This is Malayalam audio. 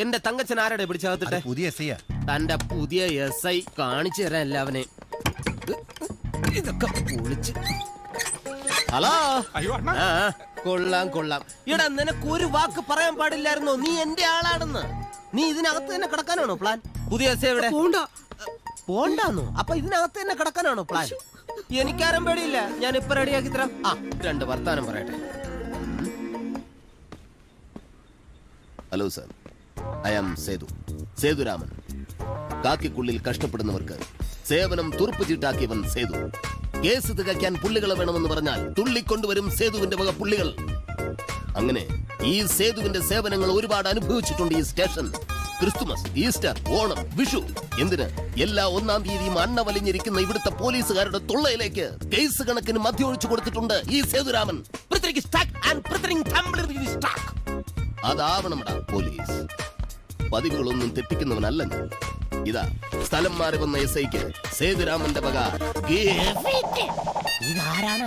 എന്റെ തങ്കച്ചൻ ആരുടെ പിടിച്ചകത്തിട്ടെ? പുതിയ എസ് ഐ. തന്റെ പുതിയ SI കാണിച്ചു തരാൻ എല്ലാവനെ. ഇതൊക്കെ പൊളിച്ച്. ഹലോ. ആ കൊള്ളാം കൊള്ളാം. ഇടാ നിനക്ക് ഒരു വാക്ക് പറയാൻ പാടില്ലായിരുന്നോ? നീ എന്റെ ആളാണെന്ന്. നീ ഇതിനകത്ത് തന്നെ കിടക്കാനാണോ പ്ലാൻ? പുതിയ SI എവിടെ? പോണ്ടാന്നോ? അപ്പൊ ഇതിനകത്ത് തന്നെ കിടക്കാനാണോ പ്ലാൻ? എനിക്കാരും പേടിയില്ല, ഞാൻ ഇപ്പൊ റെഡിയാക്കി തരാം. ആ 2 വർത്താനം പറയട്ടെ. Hello sir, I am Sethuraman. കാക്കിക്കുള്ളിൽ കഷ്ടപ്പെടുന്നവർക്ക് സേവനം തുറുപ്പ് ചീട്ടാക്കിയവൻ സേതു. കേസ് തികയ്ക്കാൻ പുള്ളികളെ വേണമെന്ന് പറഞ്ഞാൽ തുള്ളിക്കൊണ്ടുവരും സേതുവിന്റെ വക പുള്ളികൾ. അങ്ങനെ ഈ സേതുവിന്റെ സേവനങ്ങൾ ഒരുപാട് അനുഭവിച്ചിട്ടുണ്ട് ഈ station. Christmas, Easter, Onam, Vishu, എന്തിന് എല്ലാ 1-ാം തീയതിയും അണ്ണ വലിഞ്ഞിരിക്കുന്ന ഇവിടുത്തെ പോലീസുകാരുടെ തൊള്ളയിലേക്ക് കേസ് കണക്കിന് മദ്യം ഒഴിച്ചു കൊടുത്തിട്ടുണ്ട് ഈ സേതുരാമൻ. അതാവണമടാ പോലീസ്. പതിവുകളൊന്നും തെറ്റിക്കുന്നവനല്ല ഞാൻ. ഇതാ സ്ഥലം മാറി വന്ന SIക്ക് സേതുരാമന്റെ വക. ഇതാരാണ്?